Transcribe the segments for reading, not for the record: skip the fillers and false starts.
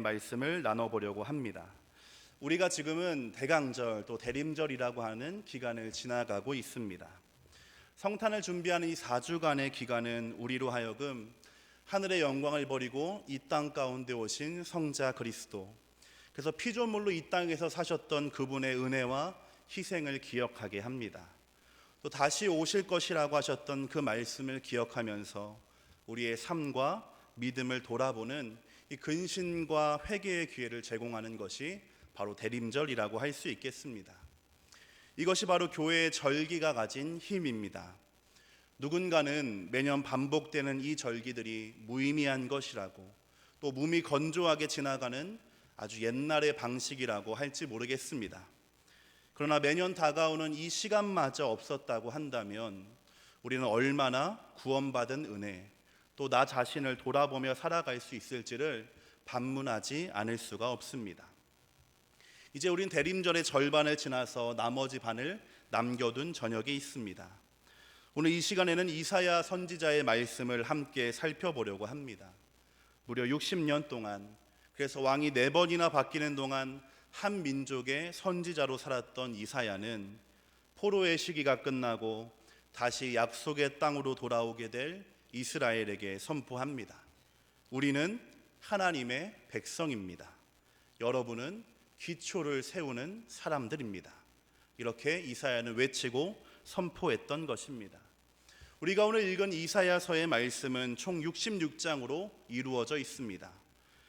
말씀을 나눠보려고 합니다. 우리가 지금은 대강절 또 대림절이라고 하는 기간을 지나가고 있습니다. 성탄을 준비하는 이 4주간의 기간은 우리로 하여금 하늘의 영광을 버리고 이 땅 가운데 오신 성자 그리스도, 그래서 피조물로 이 땅에서 사셨던 그분의 은혜와 희생을 기억하게 합니다. 또 다시 오실 것이라고 하셨던 그 말씀을 기억하면서 우리의 삶과 믿음을 돌아보는 이 근신과 회개의 기회를 제공하는 것이 바로 대림절이라고 할 수 있겠습니다. 이것이 바로 교회의 절기가 가진 힘입니다. 누군가는 매년 반복되는 이 절기들이 무의미한 것이라고, 또 몸이 건조하게 지나가는 아주 옛날의 방식이라고 할지 모르겠습니다. 그러나 매년 다가오는 이 시간마저 없었다고 한다면 우리는 얼마나 구원받은 은혜, 또 나 자신을 돌아보며 살아갈 수 있을지를 반문하지 않을 수가 없습니다. 이제 우린 대림절의 절반을 지나서 나머지 반을 남겨둔 저녁이 있습니다. 오늘 이 시간에는 이사야 선지자의 말씀을 함께 살펴보려고 합니다. 무려 60년 동안, 그래서 왕이 4번이나 바뀌는 동안 한 민족의 선지자로 살았던 이사야는 포로의 시기가 끝나고 다시 약속의 땅으로 돌아오게 될 이스라엘에게 선포합니다. 우리는 하나님의 백성입니다. 여러분은 기초를 세우는 사람들입니다. 이렇게 이사야는 외치고 선포했던 것입니다. 우리가 오늘 읽은 이사야서의 말씀은 총 66장으로 이루어져 있습니다.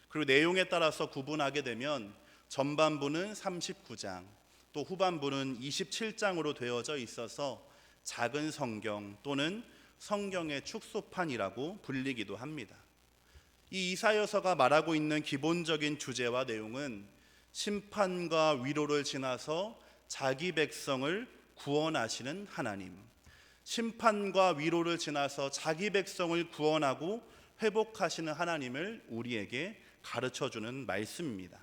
그리고 내용에 따라서 구분하게 되면 전반부는 39장, 또 후반부는 27장으로 되어져 있어서 작은 성경 또는 성경의 축소판이라고 불리기도 합니다. 이 이사야서가 말하고 있는 기본적인 주제와 내용은 심판과 위로를 지나서 자기 백성을 구원하시는 하나님, 심판과 위로를 지나서 자기 백성을 구원하고 회복하시는 하나님을 우리에게 가르쳐주는 말씀입니다.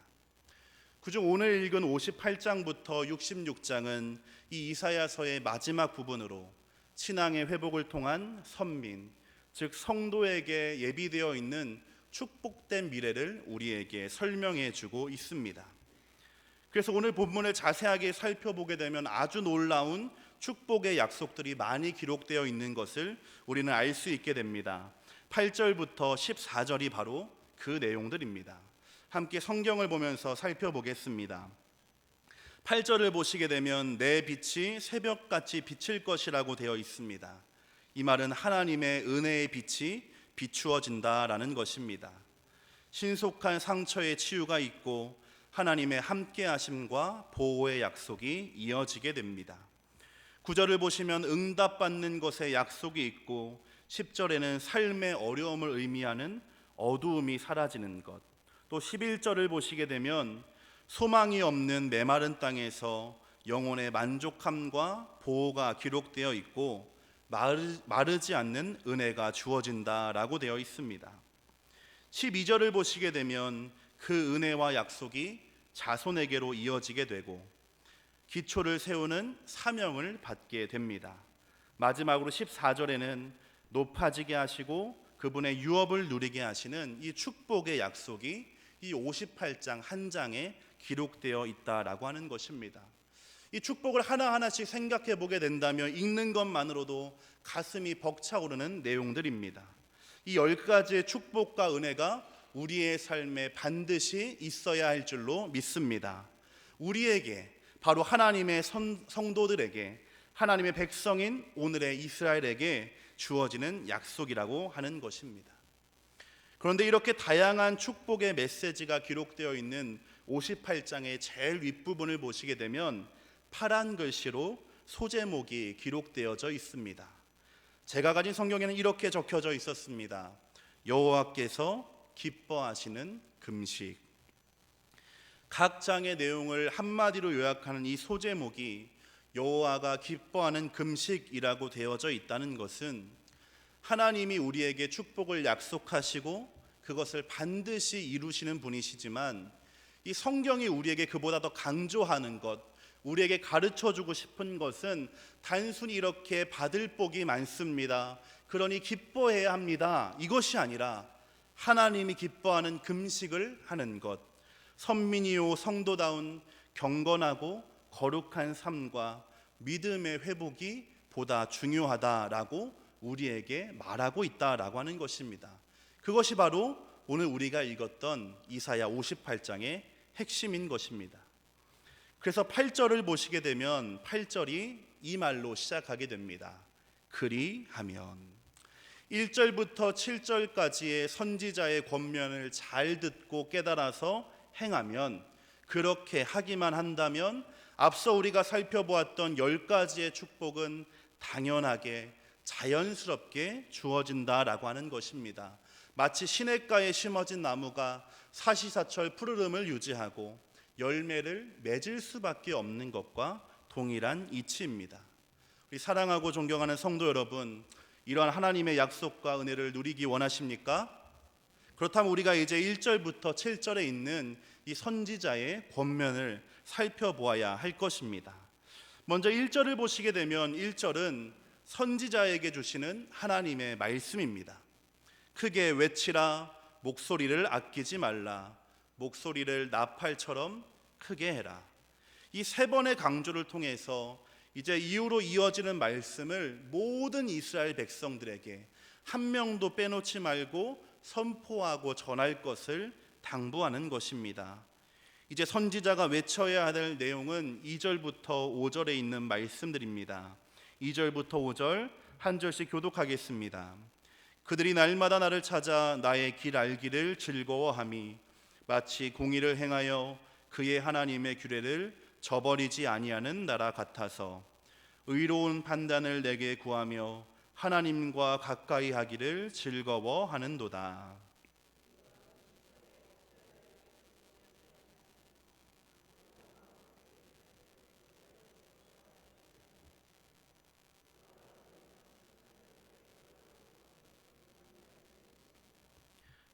그중 오늘 읽은 58장부터 66장은 이 이사야서의 마지막 부분으로 신앙의 회복을 통한 선민, 즉 성도에게 예비되어 있는 축복된 미래를 우리에게 설명해 주고 있습니다. 그래서 오늘 본문을 자세하게 살펴보게 되면 아주 놀라운 축복의 약속들이 많이 기록되어 있는 것을 우리는 알 수 있게 됩니다. 8절부터 14절이 바로 그 내용들입니다. 함께 성경을 보면서 살펴보겠습니다. 8절을 보시게 되면 내 빛이 새벽같이 비칠 것이라고 되어 있습니다. 이 말은 하나님의 은혜의 빛이 비추어진다라는 것입니다. 신속한 상처의 치유가 있고 하나님의 함께하심과 보호의 약속이 이어지게 됩니다. 9절을 보시면 응답받는 것에 약속이 있고 10절에는 삶의 어려움을 의미하는 어두움이 사라지는 것, 또 11절을 보시게 되면 소망이 없는 메마른 땅에서 영혼의 만족함과 보호가 기록되어 있고 마르지 않는 은혜가 주어진다라고 되어 있습니다. 12절을 보시게 되면 그 은혜와 약속이 자손에게로 이어지게 되고 기초를 세우는 사명을 받게 됩니다. 마지막으로 14절에는 높아지게 하시고 그분의 유업을 누리게 하시는 이 축복의 약속이 이 58장 한 장에 기록되어 있다라고 하는 것입니다. 이 축복을 하나하나씩 생각해 보게 된다면 읽는 것만으로도 가슴이 벅차오르는 내용들입니다. 이 10가지의 축복과 은혜가 우리의 삶에 반드시 있어야 할 줄로 믿습니다. 우리에게, 바로 하나님의 성도들에게, 하나님의 백성인 오늘의 이스라엘에게 주어지는 약속이라고 하는 것입니다. 그런데 이렇게 다양한 축복의 메시지가 기록되어 있는 58장의 제일 윗부분을 보시게 되면 파란 글씨로 소제목이 기록되어져 있습니다. 제가 가진 성경에는 이렇게 적혀져 있었습니다. 여호와께서 기뻐하시는 금식. 각 장의 내용을 한마디로 요약하는 이 소제목이 여호와가 기뻐하는 금식이라고 되어져 있다는 것은 하나님이 우리에게 축복을 약속하시고 그것을 반드시 이루시는 분이시지만 이 성경이 우리에게 그보다 더 강조하는 것, 우리에게 가르쳐주고 싶은 것은 단순히 이렇게 받을 복이 많습니다, 그러니 기뻐해야 합니다, 이것이 아니라 하나님이 기뻐하는 금식을 하는 것, 선민이요 성도다운 경건하고 거룩한 삶과 믿음의 회복이 보다 중요하다라고 우리에게 말하고 있다라고 하는 것입니다. 그것이 바로 오늘 우리가 읽었던 이사야 58장의 핵심인 것입니다. 그래서 8절을 보시게 되면 8절이 이 말로 시작하게 됩니다. 그리하면. 1절부터 7절까지의 선지자의 권면을 잘 듣고 깨달아서 행하면, 그렇게 하기만 한다면 앞서 우리가 살펴보았던 10가지의 축복은 당연하게 자연스럽게 주어진다라고 하는 것입니다. 마치 시냇가에 심어진 나무가 사시사철 푸르름을 유지하고 열매를 맺을 수밖에 없는 것과 동일한 이치입니다. 우리 사랑하고 존경하는 성도 여러분, 이러한 하나님의 약속과 은혜를 누리기 원하십니까? 그렇다면 우리가 이제 1절부터 7절에 있는 이 선지자의 권면을 살펴보아야 할 것입니다. 먼저 1절을 보시게 되면 1절은 선지자에게 주시는 하나님의 말씀입니다. 크게 외치라, 목소리를 아끼지 말라, 목소리를 나팔처럼 크게 해라. 이 세 번의 강조를 통해서 이제 이후로 이어지는 말씀을 모든 이스라엘 백성들에게 한 명도 빼놓지 말고 선포하고 전할 것을 당부하는 것입니다. 이제 선지자가 외쳐야 할 내용은 2절부터 5절에 있는 말씀들입니다. 2절부터 5절 한 절씩 교독하겠습니다. 그들이 날마다 나를 찾아 나의 길 알기를 즐거워함이 마치 공의를 행하여 그의 하나님의 규례를 저버리지 아니하는 나라 같아서 의로운 판단을 내게 구하며 하나님과 가까이 하기를 즐거워하는도다.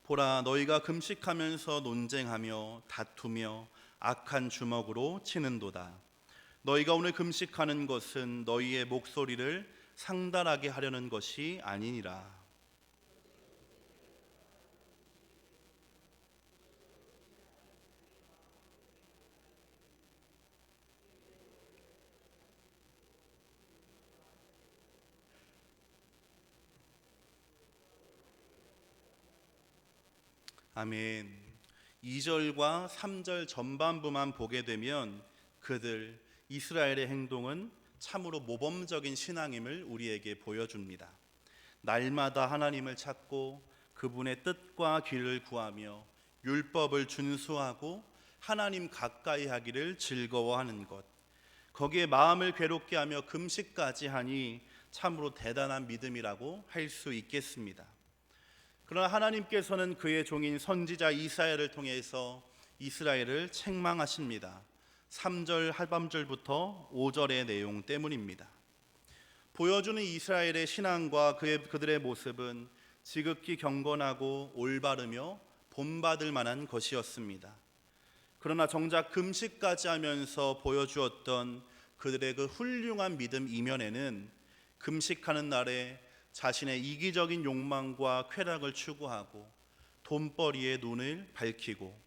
보라, 너희가 금식하면서 논쟁하며 다투며 악한 주먹으로 치는도다. 너희가 오늘 금식하는 것은 너희의 목소리를 상달하게 하려는 것이 아니니라. 아멘. 2절과 3절 전반부만 보게 되면 그들 이스라엘의 행동은 참으로 모범적인 신앙임을 우리에게 보여줍니다. 날마다 하나님을 찾고 그분의 뜻과 길을 구하며 율법을 준수하고 하나님 가까이 하기를 즐거워하는 것, 거기에 마음을 괴롭게 하며 금식까지 하니 참으로 대단한 믿음이라고 할 수 있겠습니다. 그러나 하나님께서는 그의 종인 선지자 이사야를 통해서 이스라엘을 책망하십니다. 3절 하반절부터 5절의 내용 때문입니다. 보여주는 이스라엘의 신앙과 그들의 모습은 지극히 경건하고 올바르며 본받을 만한 것이었습니다. 그러나 정작 금식까지 하면서 보여주었던 그들의 그 훌륭한 믿음 이면에는 금식하는 날에 자신의 이기적인 욕망과 쾌락을 추구하고 돈벌이에 눈을 밝히고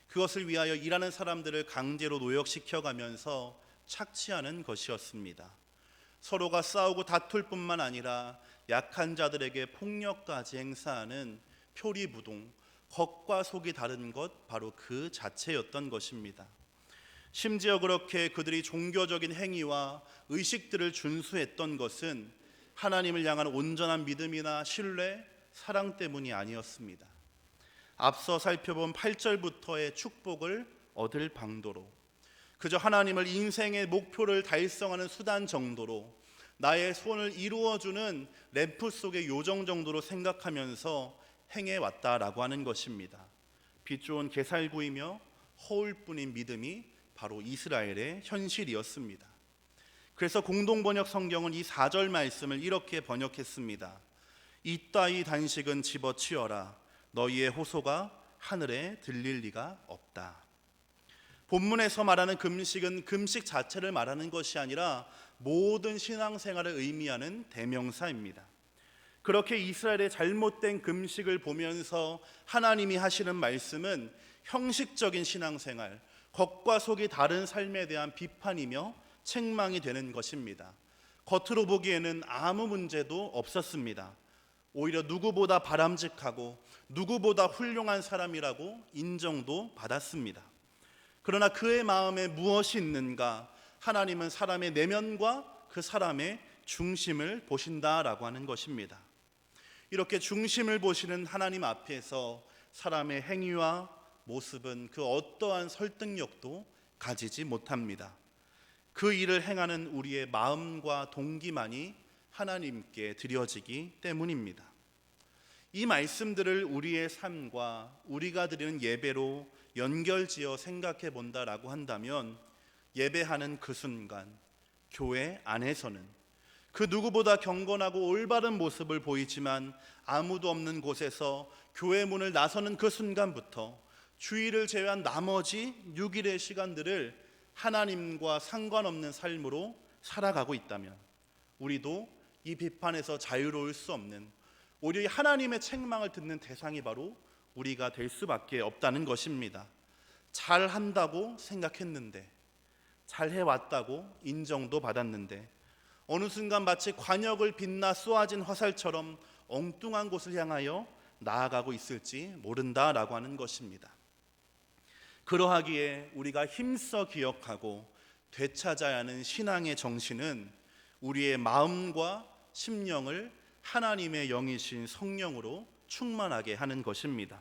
그것을 위하여 일하는 사람들을 강제로 노역시켜가면서 착취하는 것이었습니다. 서로가 싸우고 다툴 뿐만 아니라 약한 자들에게 폭력까지 행사하는 표리부동, 겉과 속이 다른 것 바로 그 자체였던 것입니다. 심지어 그렇게 그들이 종교적인 행위와 의식들을 준수했던 것은 하나님을 향한 온전한 믿음이나 신뢰, 사랑 때문이 아니었습니다. 앞서 살펴본 8절부터의 축복을 얻을 방도로 그저 하나님을 인생의 목표를 달성하는 수단 정도로 나의 소원을 이루어주는 램프 속의 요정 정도로 생각하면서 행해왔다라고 하는 것입니다. 빛 좋은 게살구이며 허울뿐인 믿음이 바로 이스라엘의 현실이었습니다. 그래서 공동번역 성경은 이 4절 말씀을 이렇게 번역했습니다. 이따위 단식은 집어치워라. 너희의 호소가 하늘에 들릴 리가 없다. 본문에서 말하는 금식은 금식 자체를 말하는 것이 아니라 모든 신앙생활을 의미하는 대명사입니다. 그렇게 이스라엘의 잘못된 금식을 보면서 하나님이 하시는 말씀은 형식적인 신앙생활, 겉과 속이 다른 삶에 대한 비판이며 책망이 되는 것입니다. 겉으로 보기에는 아무 문제도 없었습니다. 오히려 누구보다 바람직하고 누구보다 훌륭한 사람이라고 인정도 받았습니다. 그러나 그의 마음에 무엇이 있는가? 하나님은 사람의 내면과 그 사람의 중심을 보신다라고 하는 것입니다. 이렇게 중심을 보시는 하나님 앞에서 사람의 행위와 모습은 그 어떠한 설득력도 가지지 못합니다. 그 일을 행하는 우리의 마음과 동기만이 하나님께 드려지기 때문입니다. 이 말씀들을 우리의 삶과 우리가 드리는 예배로 연결지어 생각해 본다라고 한다면, 예배하는 그 순간 교회 안에서는 그 누구보다 경건하고 올바른 모습을 보이지만 아무도 없는 곳에서 교회 문을 나서는 그 순간부터 주일을 제외한 나머지 6일의 시간들을 하나님과 상관없는 삶으로 살아가고 있다면, 우리도 이 비판에서 자유로울 수 없는, 오히려 하나님의 책망을 듣는 대상이 바로 우리가 될 수밖에 없다는 것입니다. 잘한다고 생각했는데, 잘해왔다고 인정도 받았는데, 어느 순간 마치 관역을 빛나 쏘아진 화살처럼 엉뚱한 곳을 향하여 나아가고 있을지 모른다라고 하는 것입니다. 그러하기에 우리가 힘써 기억하고 되찾아야 하는 신앙의 정신은 우리의 마음과 심령을 하나님의 영이신 성령으로 충만하게 하는 것입니다.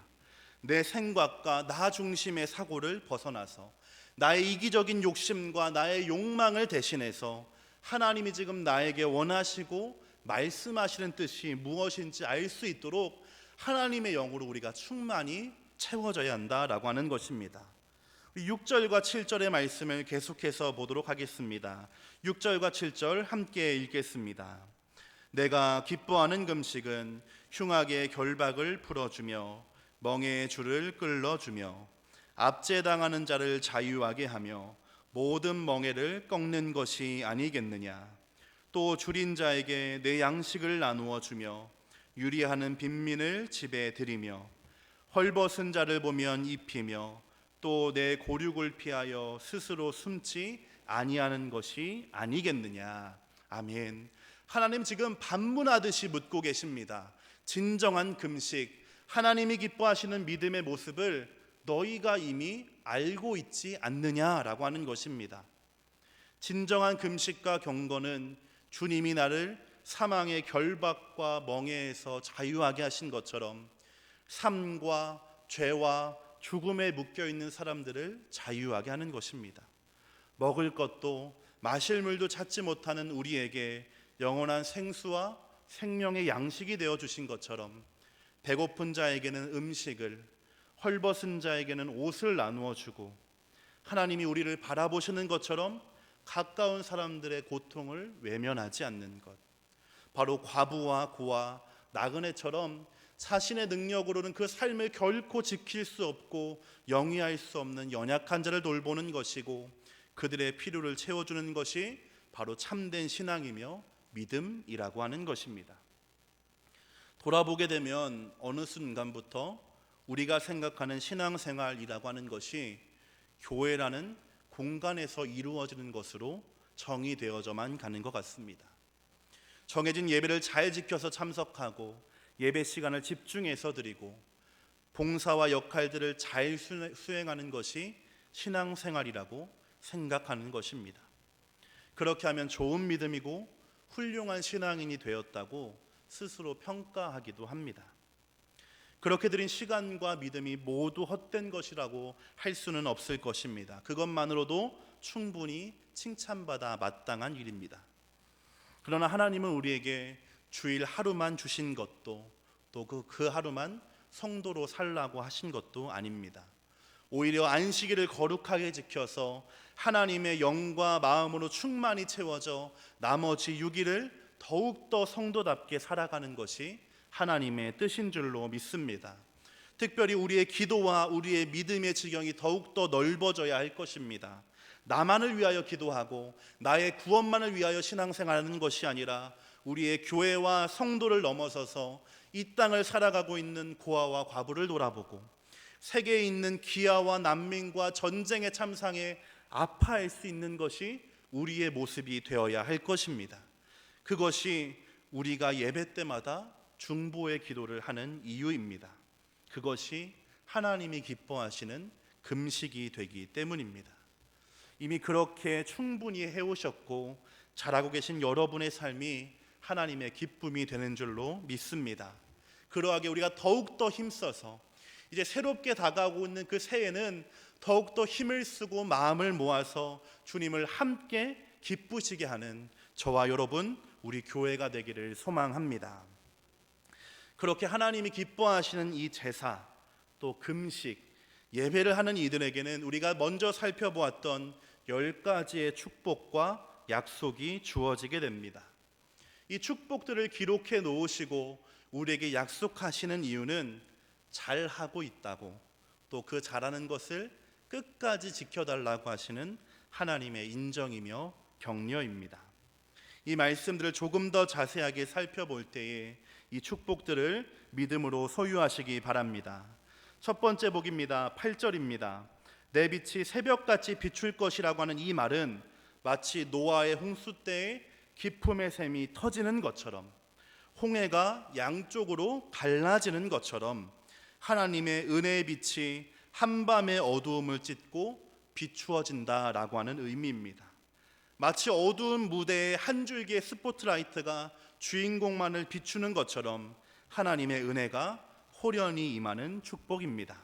내 생각과 나 중심의 사고를 벗어나서 나의 이기적인 욕심과 나의 욕망을 대신해서 하나님이 지금 나에게 원하시고 말씀하시는 뜻이 무엇인지 알 수 있도록 하나님의 영으로 우리가 충만히 채워져야 한다라고 하는 것입니다. 6절과 7절의 말씀을 계속해서 보도록 하겠습니다. 6절과 7절 함께 읽겠습니다. 내가 기뻐하는 금식은 흉악의 결박을 풀어주며 멍에의 줄을 끌어주며 압제당하는 자를 자유하게 하며 모든 멍에를 꺾는 것이 아니겠느냐. 또 줄인 자에게 내 양식을 나누어 주며 유리하는 빈민을 집에 들이며 헐벗은 자를 보면 입히며 또 내 고륙을 피하여 스스로 숨지 아니하는 것이 아니겠느냐. 아멘. 하나님 지금 반문하듯이 묻고 계십니다. 진정한 금식, 하나님이 기뻐하시는 믿음의 모습을 너희가 이미 알고 있지 않느냐라고 하는 것입니다. 진정한 금식과 경건은 주님이 나를 사망의 결박과 멍에에서 자유하게 하신 것처럼 삶과 죄와 죽음에 묶여있는 사람들을 자유하게 하는 것입니다. 먹을 것도 마실 물도 찾지 못하는 우리에게 영원한 생수와 생명의 양식이 되어주신 것처럼 배고픈 자에게는 음식을, 헐벗은 자에게는 옷을 나누어 주고, 하나님이 우리를 바라보시는 것처럼 가까운 사람들의 고통을 외면하지 않는 것, 바로 과부와 고아, 나그네처럼 자신의 능력으로는 그 삶을 결코 지킬 수 없고 영위할 수 없는 연약한 자를 돌보는 것이고, 그들의 필요를 채워주는 것이 바로 참된 신앙이며 믿음이라고 하는 것입니다. 돌아보게 되면 어느 순간부터 우리가 생각하는 신앙생활이라고 하는 것이 교회라는 공간에서 이루어지는 것으로 정의되어져만 가는 것 같습니다. 정해진 예배를 잘 지켜서 참석하고 예배 시간을 집중해서 드리고 봉사와 역할들을 잘 수행하는 것이 신앙생활이라고 생각하는 것입니다. 그렇게 하면 좋은 믿음이고 훌륭한 신앙인이 되었다고 스스로 평가하기도 합니다. 그렇게 드린 시간과 믿음이 모두 헛된 것이라고 할 수는 없을 것입니다. 그것만으로도 충분히 칭찬받아 마땅한 일입니다. 그러나 하나님은 우리에게 주일 하루만 주신 것도 또 그 하루만 성도로 살라고 하신 것도 아닙니다. 오히려 안식일을 거룩하게 지켜서 하나님의 영과 마음으로 충만히 채워져 나머지 6일을 더욱더 성도답게 살아가는 것이 하나님의 뜻인 줄로 믿습니다. 특별히 우리의 기도와 우리의 믿음의 지경이 더욱더 넓어져야 할 것입니다. 나만을 위하여 기도하고 나의 구원만을 위하여 신앙생활하는 것이 아니라 우리의 교회와 성도를 넘어서서 이 땅을 살아가고 있는 고아와 과부를 돌아보고 세계에 있는 기아와 난민과 전쟁의 참상에 아파할 수 있는 것이 우리의 모습이 되어야 할 것입니다. 그것이 우리가 예배 때마다 중보의 기도를 하는 이유입니다. 그것이 하나님이 기뻐하시는 금식이 되기 때문입니다. 이미 그렇게 충분히 해오셨고 잘하고 계신 여러분의 삶이 하나님의 기쁨이 되는 줄로 믿습니다. 그러하게 우리가 더욱더 힘써서 이제 새롭게 다가오고 있는 그 새해는 더욱더 힘을 쓰고 마음을 모아서 주님을 함께 기쁘시게 하는 저와 여러분 우리 교회가 되기를 소망합니다. 그렇게 하나님이 기뻐하시는 이 제사 또 금식 예배를 하는 이들에게는 우리가 먼저 살펴보았던 10가지의 축복과 약속이 주어지게 됩니다. 이 축복들을 기록해 놓으시고 우리에게 약속하시는 이유는 잘하고 있다고 또 그 잘하는 것을 끝까지 지켜달라고 하시는 하나님의 인정이며 격려입니다. 이 말씀들을 조금 더 자세하게 살펴볼 때에 이 축복들을 믿음으로 소유하시기 바랍니다. 첫 번째 복입니다. 8절입니다. 내 빛이 새벽같이 비출 것이라고 하는 이 말은 마치 노아의 홍수 때에 기품의 샘이 터지는 것처럼 홍해가 양쪽으로 갈라지는 것처럼 하나님의 은혜의 빛이 한밤의 어두움을 찢고 비추어진다라고 하는 의미입니다. 마치 어두운 무대에 한 줄기의 스포트라이트가 주인공만을 비추는 것처럼 하나님의 은혜가 호련히 임하는 축복입니다.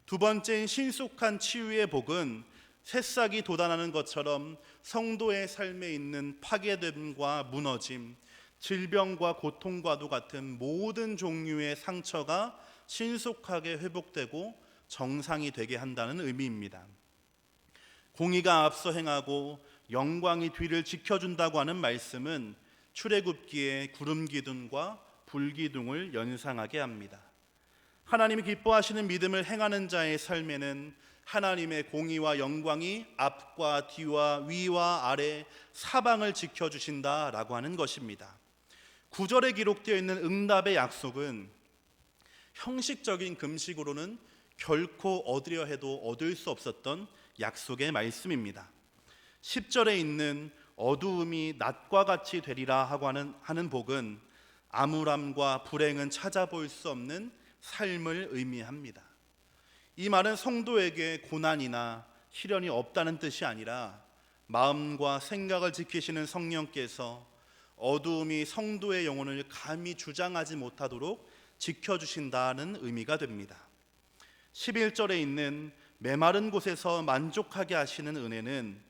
두 번째인 신속한 치유의 복은 새싹이 돋아나는 것처럼 성도의 삶에 있는 파괴됨과 무너짐, 질병과 고통과도 같은 모든 종류의 상처가 신속하게 회복되고 정상이 되게 한다는 의미입니다. 공의가 앞서 행하고 영광이 뒤를 지켜준다고 하는 말씀은 출애굽기의 구름 기둥과 불 기둥을 연상하게 합니다. 하나님이 기뻐하시는 믿음을 행하는 자의 삶에는 하나님의 공의와 영광이 앞과 뒤와 위와 아래 사방을 지켜주신다라고 하는 것입니다. 9절에 기록되어 있는 응답의 약속은 형식적인 금식으로는 결코 얻으려 해도 얻을 수 없었던 약속의 말씀입니다. 10절에 있는 어두움이 낮과 같이 되리라 하고 하는 복은 암울함과 불행은 찾아볼 수 없는 삶을 의미합니다. 이 말은 성도에게 고난이나 시련이 없다는 뜻이 아니라 마음과 생각을 지키시는 성령께서 어두움이 성도의 영혼을 감히 주장하지 못하도록 지켜주신다는 의미가 됩니다. 11절에 있는 메마른 곳에서 만족하게 하시는 은혜는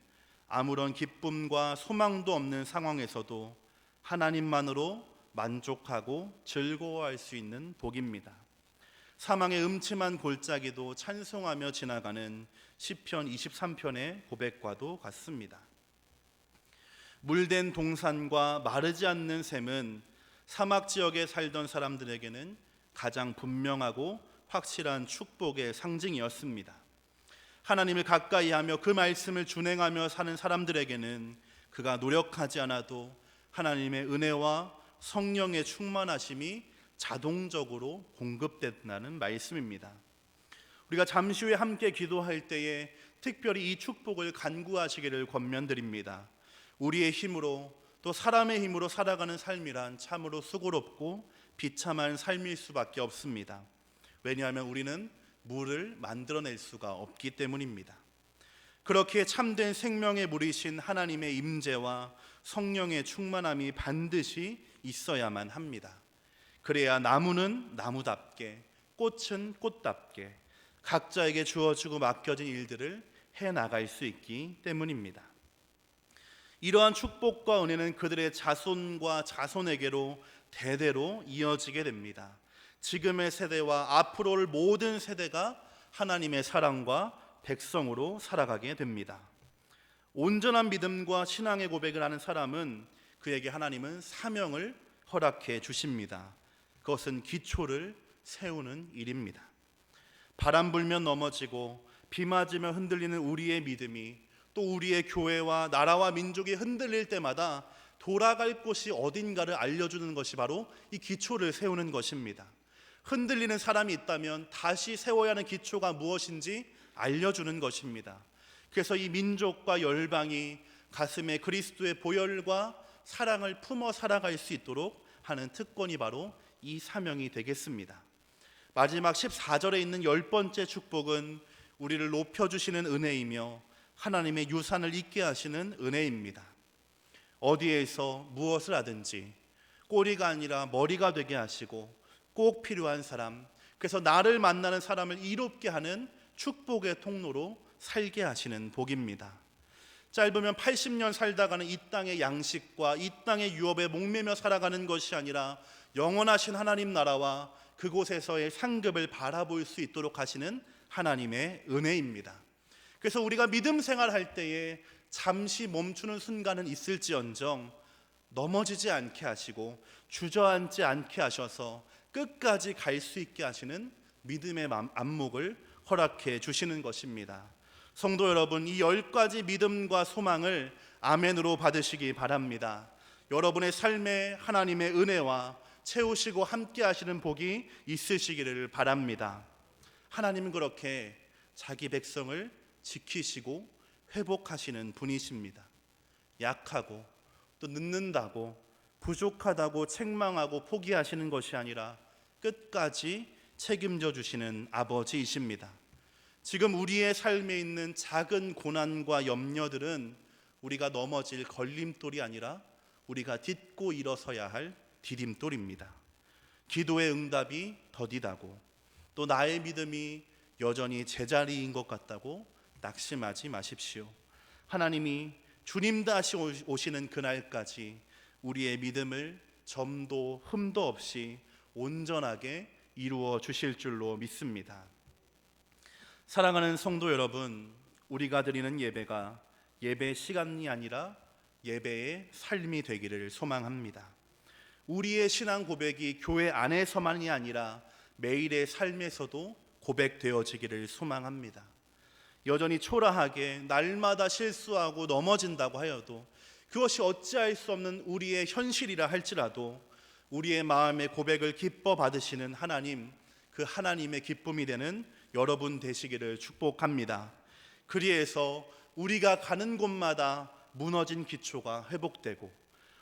아무런 기쁨과 소망도 없는 상황에서도 하나님만으로 만족하고 즐거워할 수 있는 복입니다. 사망의 음침한 골짜기도 찬송하며 지나가는 시편 23편의 고백과도 같습니다. 물된 동산과 마르지 않는 샘은 사막 지역에 살던 사람들에게는 가장 분명하고 확실한 축복의 상징이었습니다. 하나님을 가까이 하며 그 말씀을 준행하며 사는 사람들에게는 그가 노력하지 않아도 하나님의 은혜와 성령의 충만하심이 자동적으로 공급된다는 말씀입니다. 우리가 잠시 후에 함께 기도할 때에 특별히 이 축복을 간구하시기를 권면드립니다. 우리의 힘으로 또 사람의 힘으로 살아가는 삶이란 참으로 수고롭고 비참한 삶일 수밖에 없습니다. 왜냐하면 우리는 물을 만들어낼 수가 없기 때문입니다. 그렇게 참된 생명의 물이신 하나님의 임재와 성령의 충만함이 반드시 있어야만 합니다. 그래야 나무는 나무답게, 꽃은 꽃답게 각자에게 주어지고 맡겨진 일들을 해나갈 수 있기 때문입니다. 이러한 축복과 은혜는 그들의 자손과 자손에게로 대대로 이어지게 됩니다. 지금의 세대와 앞으로 올 모든 세대가 하나님의 사랑과 백성으로 살아가게 됩니다. 온전한 믿음과 신앙의 고백을 하는 사람은 그에게 하나님은 사명을 허락해 주십니다. 그것은 기초를 세우는 일입니다. 바람 불면 넘어지고 비 맞으며 흔들리는 우리의 믿음이 또 우리의 교회와 나라와 민족이 흔들릴 때마다 돌아갈 곳이 어딘가를 알려주는 것이 바로 이 기초를 세우는 것입니다. 흔들리는 사람이 있다면 다시 세워야 하는 기초가 무엇인지 알려주는 것입니다. 그래서 이 민족과 열방이 가슴에 그리스도의 보혈과 사랑을 품어 살아갈 수 있도록 하는 특권이 바로 이 사명이 되겠습니다. 마지막 14절에 있는 10번째 축복은 우리를 높여주시는 은혜이며 하나님의 유산을 잊게 하시는 은혜입니다. 어디에서 무엇을 하든지 꼬리가 아니라 머리가 되게 하시고 꼭 필요한 사람, 그래서 나를 만나는 사람을 이롭게 하는 축복의 통로로 살게 하시는 복입니다. 짧으면 80년 살다가는 이 땅의 양식과 이 땅의 유업에 목매며 살아가는 것이 아니라 영원하신 하나님 나라와 그곳에서의 상급을 바라볼 수 있도록 하시는 하나님의 은혜입니다. 그래서 우리가 믿음 생활할 때에 잠시 멈추는 순간은 있을지언정 넘어지지 않게 하시고 주저앉지 않게 하셔서 끝까지 갈 수 있게 하시는 믿음의 안목을 허락해 주시는 것입니다. 성도 여러분, 이 10가지 믿음과 소망을 아멘으로 받으시기 바랍니다. 여러분의 삶에 하나님의 은혜와 채우시고 함께 하시는 복이 있으시기를 바랍니다. 하나님은 그렇게 자기 백성을 지키시고 회복하시는 분이십니다. 약하고 또 늦는다고 부족하다고 책망하고 포기하시는 것이 아니라 끝까지 책임져 주시는 아버지이십니다. 지금 우리의 삶에 있는 작은 고난과 염려들은 우리가 넘어질 걸림돌이 아니라 우리가 딛고 일어서야 할 디딤돌입니다. 기도의 응답이 더디다고 또 나의 믿음이 여전히 제자리인 것 같다고 낙심하지 마십시오. 하나님이 주님 다시 오시는 그날까지 우리의 믿음을 점도 흠도 없이 온전하게 이루어 주실 줄로 믿습니다. 사랑하는 성도 여러분, 우리가 드리는 예배가 예배 시간이 아니라 예배의 삶이 되기를 소망합니다. 우리의 신앙 고백이 교회 안에서만이 아니라 매일의 삶에서도 고백되어지기를 소망합니다. 여전히 초라하게 날마다 실수하고 넘어진다고 하여도 그것이 어찌할 수 없는 우리의 현실이라 할지라도 우리의 마음의 고백을 기뻐 받으시는 하나님, 그 하나님의 기쁨이 되는 여러분 되시기를 축복합니다. 그리해서 우리가 가는 곳마다 무너진 기초가 회복되고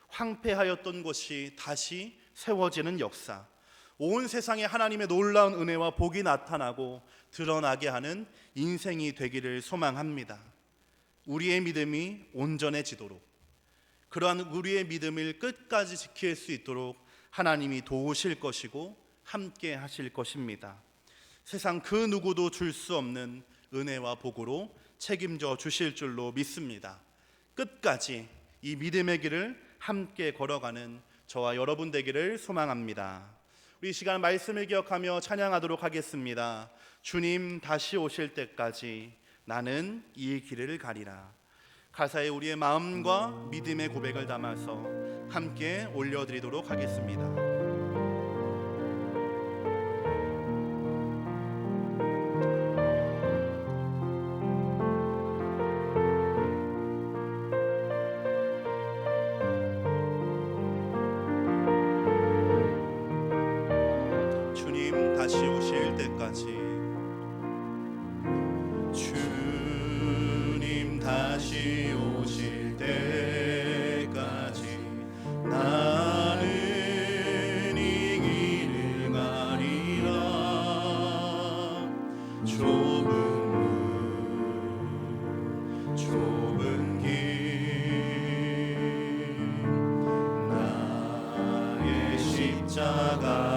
황폐하였던 곳이 다시 세워지는 역사, 온 세상에 하나님의 놀라운 은혜와 복이 나타나고 드러나게 하는 인생이 되기를 소망합니다. 우리의 믿음이 온전해지도록, 그러한 우리의 믿음을 끝까지 지킬 수 있도록 하나님이 도우실 것이고 함께 하실 것입니다. 세상 그 누구도 줄 수 없는 은혜와 복으로 책임져 주실 줄로 믿습니다. 끝까지 이 믿음의 길을 함께 걸어가는 저와 여러분 되기를 소망합니다. 우리 시간 말씀을 기억하며 찬양하도록 하겠습니다. 주님 다시 오실 때까지 나는 이 길을 가리라. 가사에 우리의 마음과 믿음의 고백을 담아서 함께 올려드리도록 하겠습니다. 주님 다시 오실 때까지, 주님 다시 오실 때까지 나는 이 길을 가리라. 좁은 문, 좁은 길, 나의 십자가